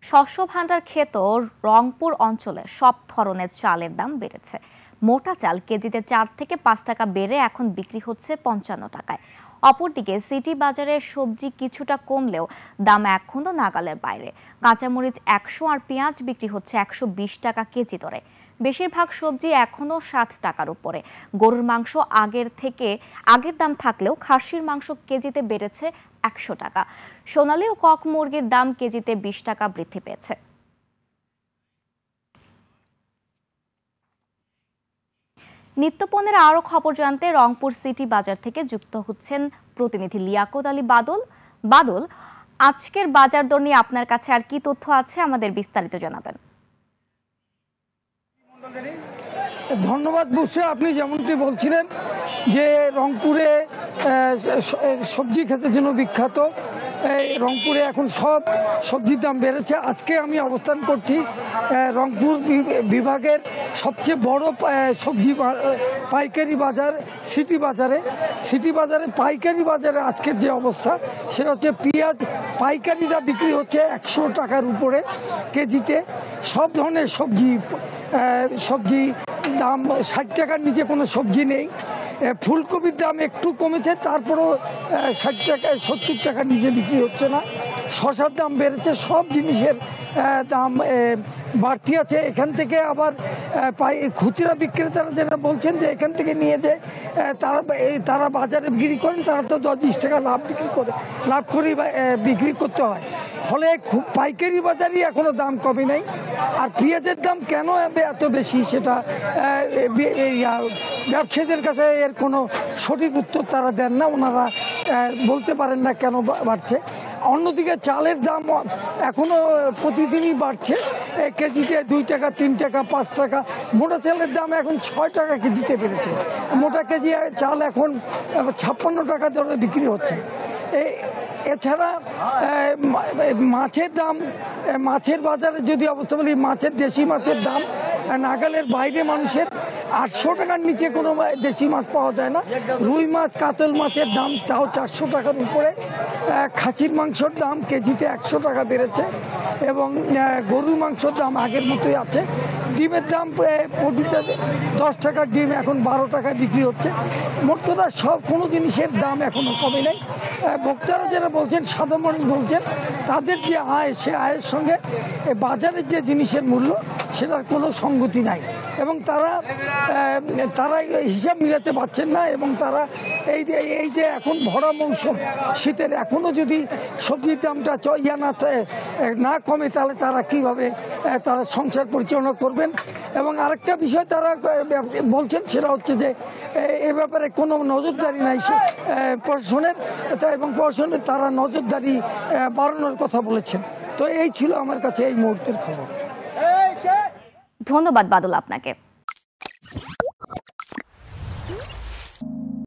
শস্য ভাণ্ডার খ্যাত রংপুর অঞ্চলে সব ধরনের চালের দাম বেড়েছে। মোটা চাল কেজিতে 4 থেকে 5 টাকা বেড়ে এখন বিক্রি হচ্ছে 55 টাকায়। অপরদিকে সিটি বাজারে সবজি কিছুটা কমলেও দাম এখনো নাগালের বাইরে। কাঁচামরিচ 100 আর পেঁয়াজ বিক্রি হচ্ছে 120 টাকা কেজি দরে। বেশিরভাগ সবজি এখনো 60 টাকার উপরে। গরুর মাংস আগের দাম থাকলেও খাসির মাংস কেজিতে বেড়েছে 100 টাকা। সোনালী ও কক মুরগির দাম কেজিতে 20 টাকা বৃদ্ধি পেয়েছে। নিত্যপণ্যের আরও খবর জানতে রংপুর সিটি বাজার থেকে যুক্ত হচ্ছেন প্রতিনিধি লিয়াকত আলী বাদল। আজকের বাজার দর নিয়ে আপনার কাছে আর কি তথ্য আছে, আমাদের বিস্তারিত জানাবেন। ধন্যবাদ বুসরা, আপনি যেমনটি বলছিলেন যে রংপুরে সবজি খেতের জন্য বিখ্যাত। রংপুরে এখন সব সবজির দাম বেড়েছে। আজকে আমি অবস্থান করছি রংপুর বিভাগের সবচেয়ে বড় সবজি পাইকারি বাজার সিটি বাজারে পাইকারি বাজারে আজকের যে অবস্থা সেটা হচ্ছে পেঁয়াজ পাইকারিটা বিক্রি হচ্ছে 100 টাকার উপরে কেজিতে। সব ধরনের সবজি দাম 60 টাকার নিচে কোনো সবজি নেই। ফুলকপির দাম একটু কমেছে, তারপরও 60 টাকা 70 টাকার নিচে বিক্রি হচ্ছে না। শসার দাম বেড়েছে, সব জিনিসের দাম বাড়তি আছে। এখান থেকে আবার খুচরা বিক্রেতারা যেটা বলছেন যে এখান থেকে নিয়ে যে তারা বাজারে বিক্রি করেন, তারা তো 10-20 টাকা লাভ করেই বিক্রি করতে হয়। ফলে খুব পাইকারি বাজারই এখনো দাম কমে নাই। আর পেঁয়াজের দাম কেন এত বেশি সেটা ব্যবসায়ীদের কাছে এর কোনো সঠিক উত্তর তারা দেন না, ওনারা বলতে পারেন না কেন বাড়ছে। অন্যদিকে চালের দাম এখনও প্রতিদিনই বাড়ছে, কেজিতে 2 টাকা 3 টাকা 5 টাকা। মোটা চালের দাম এখন 6 টাকা কেজিতে বেড়েছে। মোটা কেজি চাল এখন 56 টাকা দরে বিক্রি হচ্ছে। এছাড়া মাছের বাজারে যদি অবস্থা বলি, দেশি মাছের দাম নাগালের বাইরে। মানুষের 800 টাকার নিচে কোনো দেশি মাছ পাওয়া যায় না। রুই মাছ কাতল মাছের দাম তাও 400 টাকার উপরে। খাসির মাংসর দাম কেজিতে 100 টাকা বেড়েছে এবং গরুর মাংসর দাম আগের মতোই আছে। ডিমের দাম প্রতিটা 10 টাকার ডিম এখন 12 টাকায় বিক্রি হচ্ছে। মোট কথা সব কোনো জিনিসের দাম এখনো কমে নাই। ভোক্তারা যারা বলছেন, সাধারণ মানুষ বলছেন, তাদের যে আয় সে আয়ের সঙ্গে বাজারের যে জিনিসের মূল্য সেটার কোনো সঙ্গতি নাই এবং তারা হিসাব মিলাতে পারছেন না। এবং তারা এই যে এখন ভরা মৌসুম শীতের, এখনও যদি সবজির দামটা না কমে তাহলে তারা কিভাবে তারা সংসার পরিচালনা করবেন। এবং আরেকটা বিষয় তারা বলছেন সেটা হচ্ছে যে এ ব্যাপারে কোনো নজরদারি নাই প্রশাসনের, এবং প্রশাসনের তারা নজরদারি বাড়ানোর কথা বলেছেন। তো এই ছিল আমার কাছে এই মুহূর্তের খবর। ধন্যবাদ বাদল আপনাকে।